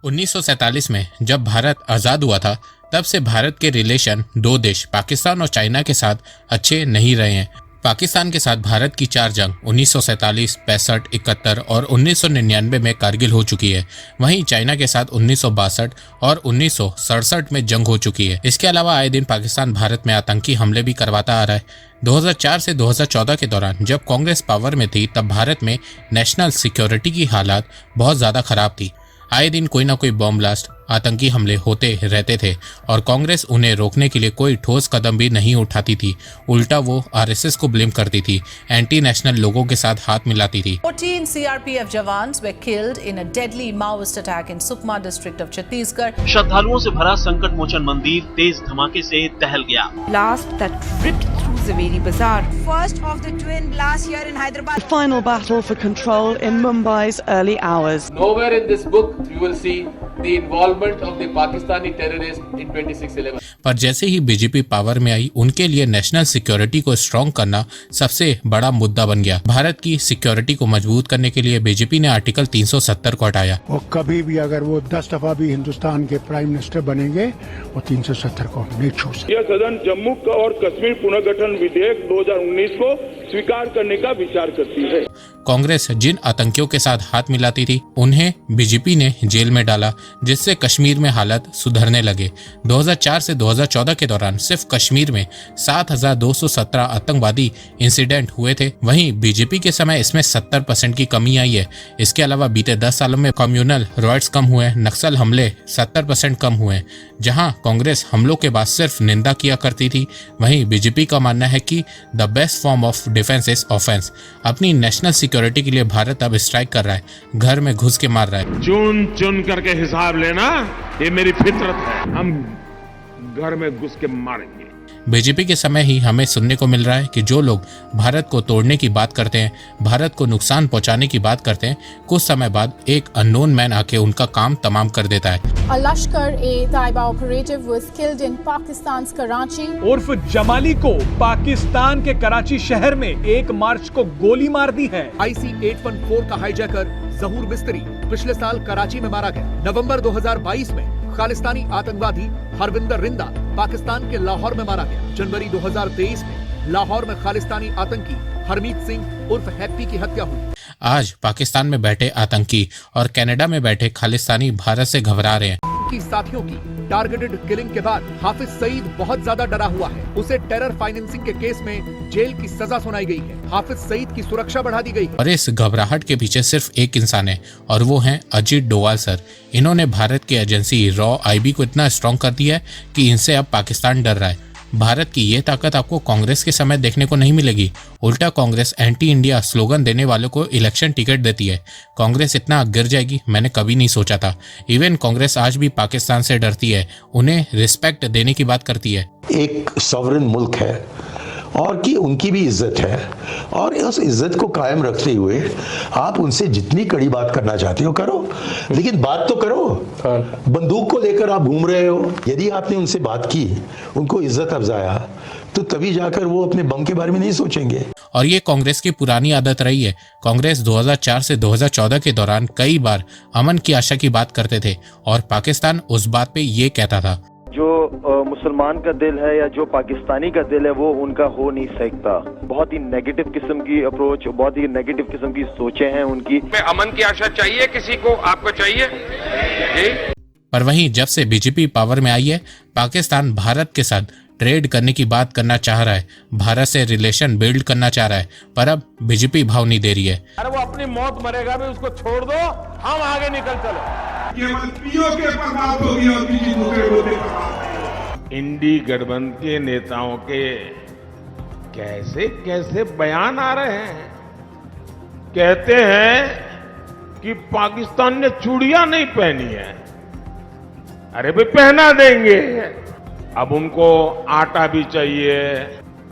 1947 में जब भारत आज़ाद हुआ था तब से भारत के रिलेशन दो देश पाकिस्तान और चाइना के साथ अच्छे नहीं रहे हैं। पाकिस्तान के साथ भारत की 4 जंग 1947, 65, 71 और 1999 में कारगिल हो चुकी है। वहीं चाइना के साथ 1962 और 1967 में जंग हो चुकी है। इसके अलावा आए दिन पाकिस्तान भारत में आतंकी हमले भी करवाता आ रहा है। 2004 से 2014 के दौरान जब कांग्रेस पावर में थी तब भारत में नेशनल सिक्योरिटी की हालात बहुत ज़्यादा खराब थी। आए दिन कोई ना कोई बॉम्ब ब्लास्ट, आतंकी हमले होते रहते थे और कांग्रेस उन्हें रोकने के लिए कोई ठोस कदम भी नहीं उठाती थी। उल्टा वो आरएसएस को ब्लेम करती थी, एंटी नेशनल लोगों के साथ हाथ मिलाती थी। 14 CRPF jawans were killed in a deadly Maoist attack in Sukma district of Chhattisgarh. श्रद्धालुओं से भरा संकट मोचन मंदिर तेज धमाके से दहल गया। Blast that ripped through Zaveri Bazaar. First of the twin blasts here in Hyderabad. The final battle for control in Mumbai's early hours. Nowhere in this book you will see the involvement of the Pakistani terrorists in 26/11. पर जैसे ही BJP power में आई उनके लिए national security को strong करना सबसे बड़ा मुद्दा बन गया। भारत की सिक्योरिटी को मजबूत करने के लिए बीजेपी ने आर्टिकल 370 को हटाया। वो कभी भी अगर वो 10 दफा भी हिंदुस्तान के प्राइम मिनिस्टर बनेंगे वो 370 को नहीं छोड़ सकते। यह सदन जम्मू और कश्मीर पुनर्गठन विधेयक 2019 को स्वीकार करने का विचार करती है। कांग्रेस जिन आतंकियों के साथ हाथ मिलाती थी उन्हें बीजेपी ने जेल में डाला, जिससे कश्मीर में हालत सुधरने लगे। 2004 से 2014 के दौरान सिर्फ कश्मीर में 7,217 आतंकवादी इंसिडेंट हुए थे। वहीं बीजेपी के समय इसमें 70% की कमी आई है। इसके अलावा बीते 10 सालों में कम्युनल रॉयट्स कम हुए, नक्सल हमले 70% कम हुए। जहां कांग्रेस हमलों के बाद सिर्फ निंदा किया करती थी, वहीं बीजेपी का मानना है कि the best form of defence is offence. अपनी नेशनल सिक्योरिटी के लिए भारत अब स्ट्राइक कर रहा है, घर में घुस के मार रहा है। चुन चुन करके हिसाब लेना ये मेरी फितरत है। हम घर में घुस के मारेंगे। बीजेपी के समय ही हमें सुनने को मिल रहा है कि जो लोग भारत को तोड़ने की बात करते हैं, भारत को नुकसान पहुंचाने की बात करते हैं, कुछ समय बाद एक अननोन मैन आके उनका काम तमाम कर देता है। A Lashkar-e-Taiba operative was killed in Pakistan's Karachi. उर्फ जमाली को पाकिस्तान के कराची शहर में 1 मार्च को गोली मार दी है। IC-814 का हाईजैकर जहूर मिस्त्री पिछले साल कराची में मारा गया। नवंबर 2022 में खालिस्तानी आतंकवादी हरविंदर रिंदा पाकिस्तान के लाहौर में मारा गया। जनवरी 2023 में लाहौर में खालिस्तानी आतंकी हरमीत सिंह उर्फ हैप्पी की हत्या हुई। आज पाकिस्तान में बैठे आतंकी और कनाडा में बैठे खालिस्तानी भारत से घबरा रहे हैं। की साथियों की टारगेटेड किलिंग के बाद हाफिज सईद बहुत ज्यादा डरा हुआ है। उसे टेरर फाइनेंसिंग के केस में जेल की सजा सुनाई गई है। हाफिज सईद की सुरक्षा बढ़ा दी गई है। और इस घबराहट के पीछे सिर्फ एक इंसान है और वो है अजीत डोवाल सर। इन्होंने भारत की एजेंसी रॉ IB को इतना स्ट्रॉन्ग कर दिया है कि इनसे अब पाकिस्तान डर रहा है। भारत की ये ताकत आपको कांग्रेस के समय देखने को नहीं मिलेगी। उल्टा कांग्रेस एंटी इंडिया स्लोगन देने वालों को इलेक्शन टिकट देती है। कांग्रेस इतना गिर जाएगी मैंने कभी नहीं सोचा था। इवन कांग्रेस आज भी पाकिस्तान से डरती है, उन्हें रिस्पेक्ट देने की बात करती है। एक सॉवरेन मुल्क है और कि उनकी भी इज्जत है और उस इज्जत को कायम रखते हुए आप उनसे जितनी कड़ी बात करना चाहते हो करो, लेकिन बात तो करो। बंदूक को लेकर आप घूम रहे हो। यदि आपने उनसे बात की, उनको इज्जत अफजाया, तो तभी जाकर वो अपने बम के बारे में नहीं सोचेंगे। और ये कांग्रेस की पुरानी आदत रही है। कांग्रेस 2004 से 2014 के दौरान कई बार अमन की आशा की बात करते थे और पाकिस्तान उस बात पे ये कहता था जो मुसलमान का दिल है या जो पाकिस्तानी का दिल है वो उनका हो नहीं सकता। बहुत ही नेगेटिव किस्म की अप्रोच, बहुत ही नेगेटिव किस्म की सोचें हैं उनकी। अमन की आशा चाहिए किसी को, आपको चाहिए जी? पर वहीं जब से बीजेपी पावर में आई है पाकिस्तान भारत के साथ ट्रेड करने की बात करना चाह रहा है, भारत से रिलेशन बिल्ड करना चाह रहा है, पर अब बीजेपी भाव नहीं दे रही है। अरे वो अपनी मौत मरेगा भी, उसको छोड़ दो, हम आगे निकल चलो। इंडी गठबंधन के नेताओं के कैसे कैसे बयान आ रहे हैं। कहते हैं कि पाकिस्तान ने चूड़ियां नहीं पहनी है। अरे भाई पहना देंगे। अब उनको आटा भी चाहिए,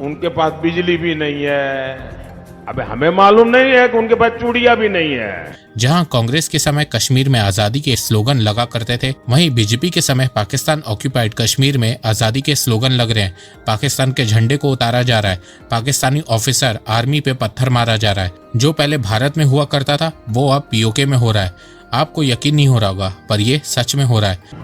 उनके पास बिजली भी नहीं है। अबे हमें मालूम नहीं है कि उनके पास चूड़ियां भी नहीं है। जहां कांग्रेस के समय कश्मीर में आजादी के स्लोगन लगा करते थे, वहीं बीजेपी के समय पाकिस्तान ऑक्यूपाइड कश्मीर में आजादी के स्लोगन लग रहे हैं। पाकिस्तान के झंडे को उतारा जा रहा है, पाकिस्तानी ऑफिसर आर्मी पे पत्थर मारा जा रहा है। जो पहले भारत में हुआ करता था वो अब POK में हो रहा है। आपको यकीन नहीं हो रहा होगा, पर ये सच में हो रहा है।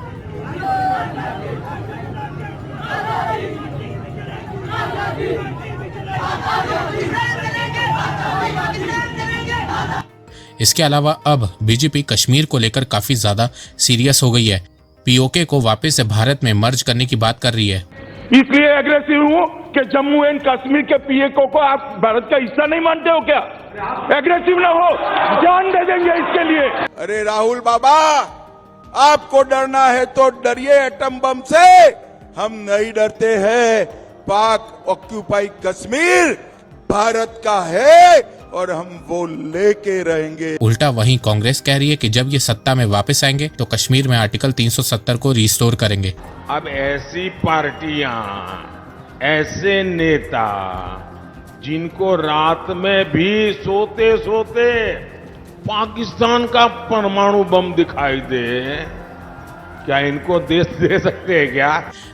इसके अलावा अब बीजेपी कश्मीर को लेकर काफी ज्यादा सीरियस हो गई है। पीओके को वापस से भारत में मर्ज करने की बात कर रही है। इसलिए एग्रेसिव हूँ कि जम्मू एंड कश्मीर के पीएको को आप भारत का हिस्सा नहीं मानते हो क्या? एग्रेसिव ना हो, जान दे देंगे इसके लिए। अरे राहुल बाबा, आपको डरना है तो डरिए एटम बम से, हम नहीं डरते हैं। पाक ऑक्यूपाई कश्मीर भारत का है और हम वो लेके रहेंगे। उल्टा वहीं कांग्रेस कह रही है कि जब ये सत्ता में वापस आएंगे तो कश्मीर में आर्टिकल 370 को रिस्टोर करेंगे। अब ऐसी पार्टियां, ऐसे नेता जिनको रात में भी सोते सोते पाकिस्तान का परमाणु बम दिखाई दे, क्या इनको देश दे सकते हैं क्या?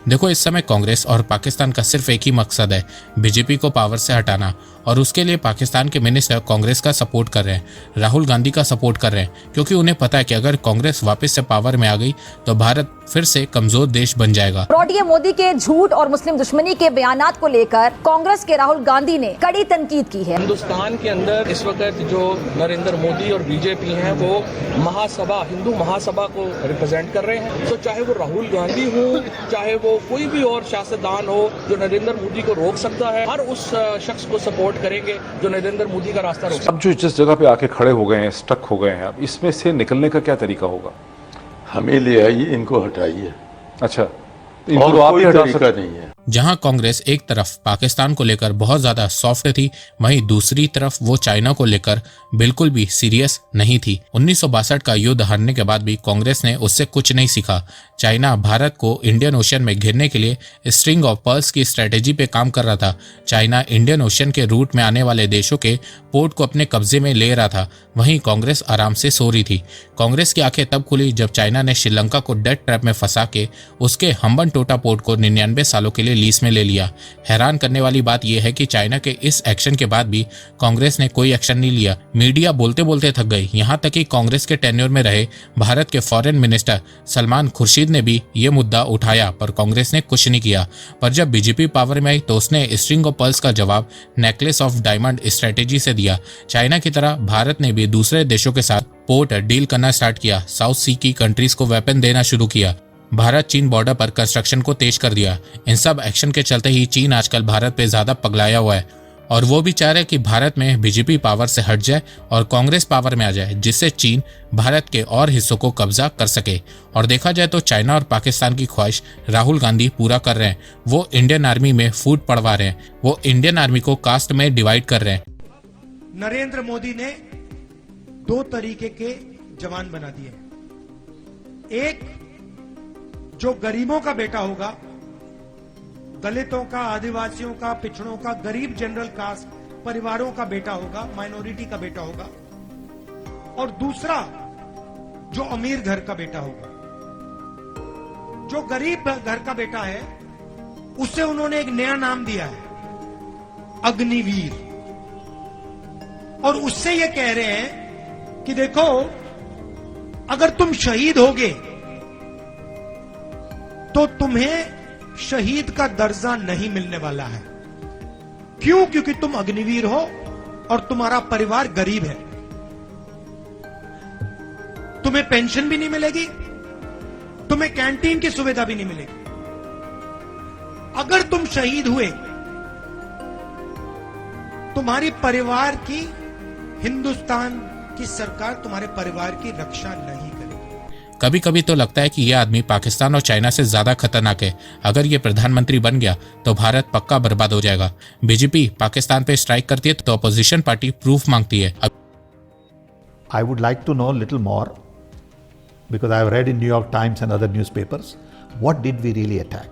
देखो, इस समय कांग्रेस और पाकिस्तान का सिर्फ एक ही मकसद है, बीजेपी को पावर से हटाना, और उसके लिए पाकिस्तान के मिनिस्टर कांग्रेस का सपोर्ट कर रहे हैं, राहुल गांधी का सपोर्ट कर रहे हैं, क्योंकि उन्हें पता है कि अगर कांग्रेस वापस से पावर में आ गई तो भारत फिर से कमजोर देश बन जाएगा। रोडिये मोदी के झूठ और मुस्लिम दुश्मनी के बयानात को लेकर कांग्रेस के राहुल गांधी ने कड़ी तनकीद की है। हिंदुस्तान के अंदर इस वक्त जो नरेंद्र मोदी और बीजेपी हैं वो महासभा, हिंदू महासभा को रिप्रेजेंट कर रहे हैं। तो चाहे वो राहुल गांधी हो, चाहे वो कोई भी और सियासतदान हो जो नरेंद्र मोदी को रोक सकता है, हर उस शख्स को सपोर्ट करेंगे जो नरेंद्र मोदी का रास्ता रोक सकता है। अब जो जिस जगह पे आके खड़े हो गए हैं, स्टक हो गए हैं, अब इसमें से निकलने का क्या तरीका होगा? हमें ले आइए, इनको हटाइए। अच्छा, और तो आप ही हटा तरीका नहीं है। जहां कांग्रेस एक तरफ पाकिस्तान को लेकर बहुत ज्यादा सॉफ्ट थी, वहीं दूसरी तरफ वो चाइना को लेकर बिल्कुल भी सीरियस नहीं थी। 1962 का युद्ध हारने के बाद भी कांग्रेस ने उससे कुछ नहीं सीखा। चाइना भारत को इंडियन ओशन में घिरने के लिए स्ट्रिंग ऑफ पर्ल्स की स्ट्रेटेजी पे काम कर रहा था। चाइना इंडियन ओशन के रूट में आने वाले देशों के पोर्ट को अपने कब्जे में ले रहा था, वहीं कांग्रेस आराम से सो रही थी। कांग्रेस की आंखें तब खुली जब चाइना ने श्रीलंका को डेथ ट्रैप में फंसा के उसके हम्बनटोटा पोर्ट को 99 सालों के लिए लीज में ले लिया। हैरान करने वाली बात यह है कि चाइना के इस एक्शन के बाद भी कांग्रेस ने कोई एक्शन नहीं लिया। मीडिया बोलते बोलते थक गई। यहां तक कि कांग्रेस के टेन्योर में रहे भारत के फॉरेन मिनिस्टर सलमान खुर्शीद ने भी ये मुद्दा उठाया, पर कांग्रेस ने कुछ नहीं किया। पर जब बीजेपी पावर में आई तो उसने स्ट्रिंग ऑफ पर्ल्स का जवाब नेकलेस ऑफ डायमंड स्ट्रेटेजी से दिया। चाइना की तरह भारत ने भी दूसरे देशों के साथ पोर्ट डील करना स्टार्ट किया। साउथ सी की कंट्रीज को वेपन देना शुरू किया। भारत चीन बॉर्डर पर कंस्ट्रक्शन को तेज कर दिया। इन सब एक्शन के चलते ही चीन आजकल भारत पे ज्यादा पगलाया हुआ है, और वो भी चाह रहे कि भारत में बीजेपी पावर से हट जाए और कांग्रेस पावर में आ जाए, जिससे चीन भारत के और हिस्सों को कब्जा कर सके। और देखा जाए तो चाइना और पाकिस्तान की ख्वाहिश राहुल गांधी पूरा कर रहे हैं। वो इंडियन आर्मी में फूट पड़वा रहे हैं, वो इंडियन आर्मी को कास्ट में डिवाइड कर रहे हैं। नरेंद्र मोदी ने 2 तरीके के जवान बना दिए। एक जो गरीबों का बेटा होगा, दलितों का, आदिवासियों का, पिछड़ों का, गरीब जनरल कास्ट परिवारों का बेटा होगा, माइनॉरिटी का बेटा होगा, और दूसरा जो अमीर घर का बेटा होगा। जो गरीब घर का बेटा है उसे उन्होंने एक नया नाम दिया है, अग्निवीर। और उससे ये कह रहे हैं कि देखो, अगर तुम शहीद होगे तो तुम्हें शहीद का दर्जा नहीं मिलने वाला है। क्यों? क्योंकि तुम अग्निवीर हो और तुम्हारा परिवार गरीब है। तुम्हें पेंशन भी नहीं मिलेगी, तुम्हें कैंटीन की सुविधा भी नहीं मिलेगी। अगर तुम शहीद हुए, तुम्हारी परिवार की, हिंदुस्तान की सरकार तुम्हारे परिवार की रक्षा नहीं करेगी। कभी कभी तो लगता है कि यह आदमी पाकिस्तान और चाइना से ज्यादा खतरनाक है। अगर ये प्रधानमंत्री बन गया तो भारत पक्का बर्बाद हो जाएगा। बीजेपी पाकिस्तान पे स्ट्राइक करती है तो अपोजिशन पार्टी प्रूफ मांगती है। I would like to know a little more, because I have read in New York Times and other newspapers, what did we really attack?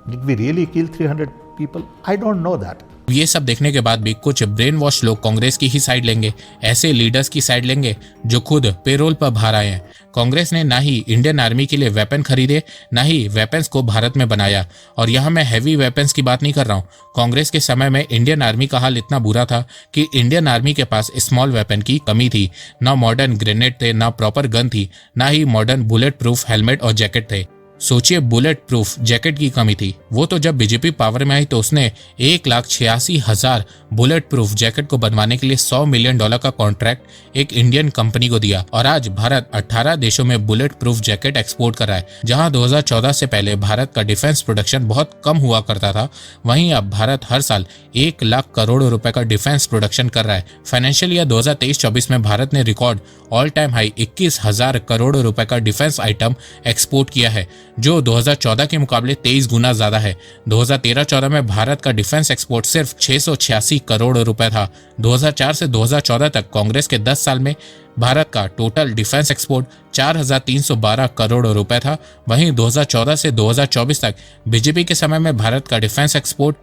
Did we really kill 300 people? I don't know that. ये सब देखने के बाद भी कुछ brain wash लोग कांग्रेस की ही side लेंगे, ऐसे लीडर्स की साइड लेंगे जो खुद पेरोल पर बाहर आए हैं। कांग्रेस ने ना ही इंडियन आर्मी के लिए वेपन खरीदे, ना ही वेपन्स को भारत में बनाया। और यहाँ मैं हैवी वेपन्स की बात नहीं कर रहा हूँ। कांग्रेस के समय में इंडियन आर्मी का हाल इतना बुरा था कि इंडियन आर्मी के पास स्मॉल वेपन की कमी थी। ना मॉडर्न ग्रेनेड थे, ना प्रॉपर गन थी, ना ही मॉडर्न बुलेट प्रूफ हेलमेट और जैकेट थे। सोचिए, बुलेट प्रूफ जैकेट की कमी थी। वो तो जब बीजेपी पावर में आई तो उसने 1,86,000 बुलेट प्रूफ जैकेट को बनवाने के लिए $100 मिलियन का कॉन्ट्रैक्ट एक इंडियन कंपनी को दिया। और आज भारत 18 देशों में बुलेट प्रूफ जैकेट एक्सपोर्ट कर रहा है। जहां 2014 से पहले भारत का डिफेंस प्रोडक्शन बहुत कम हुआ करता था, वहीं अब भारत हर साल 1 लाख करोड़ रुपए का डिफेंस प्रोडक्शन कर रहा है। फाइनेंशियल ईयर 2023-24 में भारत ने record all time high 21,000 crore रुपए का डिफेंस आइटम एक्सपोर्ट किया है, जो 2014 के मुकाबले 23 गुना ज्यादा है। 2013-14 में भारत का डिफेंस एक्सपोर्ट सिर्फ 686 करोड़ रुपए था। 2004 से 2014 तक कांग्रेस के 10 साल में भारत का टोटल डिफेंस एक्सपोर्ट 4,312 करोड़ रुपए था। वहीं 2014 से 2024 तक बीजेपी के समय में भारत का डिफेंस एक्सपोर्ट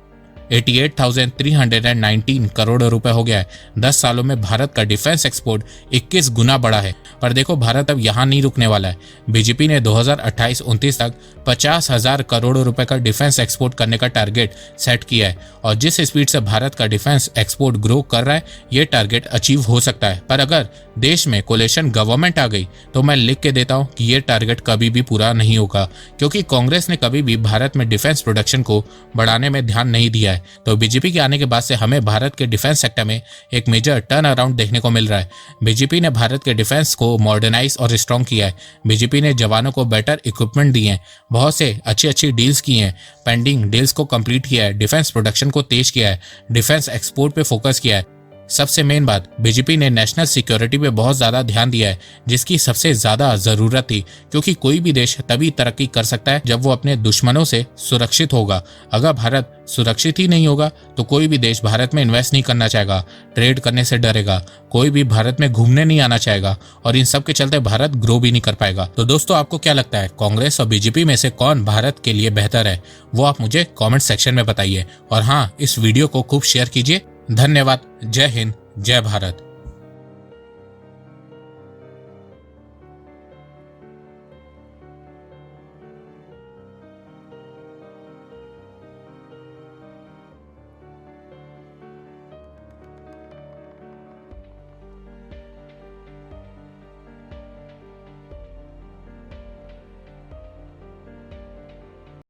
88,319 करोड़ रुपए हो गया है। 10 सालों में भारत का डिफेंस एक्सपोर्ट 21 गुना बढ़ा है। पर देखो, भारत अब यहाँ नहीं रुकने वाला है। बीजेपी ने 2028-29 तक 50,000 करोड़ रुपए का डिफेंस एक्सपोर्ट करने का टारगेट सेट किया है। और जिस स्पीड से भारत का डिफेंस एक्सपोर्ट ग्रो कर रहा है, ये टारगेट अचीव हो सकता है। पर अगर देश में कोलिशन गवर्नमेंट आ गई तो मैं लिख के देता हूँ कि ये टारगेट कभी भी पूरा नहीं होगा, क्योंकि कांग्रेस ने कभी भी भारत में डिफेंस प्रोडक्शन को बढ़ाने में ध्यान नहीं दिया है। तो बीजेपी के आने के बाद से हमें भारत के डिफेंस सेक्टर में एक मेजर टर्न अराउंड देखने को मिल रहा है। बीजेपी ने भारत के डिफेंस को मॉडर्नाइज और स्ट्रॉन्ग किया है। बीजेपी ने जवानों को बेटर इक्विपमेंट दिए हैं, बहुत से अच्छी डील्स की हैं, पेंडिंग डील्स को कंप्लीट किया है, डिफेंस प्रोडक्शन को तेज किया है, डिफेंस एक्सपोर्ट पे फोकस किया है। सबसे मेन बात, बीजेपी ने नेशनल सिक्योरिटी पे बहुत ज्यादा ध्यान दिया है, जिसकी सबसे ज्यादा जरूरत थी, क्योंकि कोई भी देश तभी तरक्की कर सकता है जब वो अपने दुश्मनों से सुरक्षित होगा। अगर भारत सुरक्षित ही नहीं होगा तो कोई भी देश भारत में इन्वेस्ट नहीं करना चाहेगा, ट्रेड करने से डरेगा, कोई भी भारत में घूमने नहीं आना चाहेगा, और इन सब के चलते भारत ग्रो भी नहीं कर पाएगा। तो दोस्तों, आपको क्या लगता है, कांग्रेस और बीजेपी में से कौन भारत के लिए बेहतर है? वो आप मुझे कॉमेंट सेक्शन में बताइए। और हाँ, इस वीडियो को खूब शेयर कीजिए। धन्यवाद। जय हिंद, जय भारत।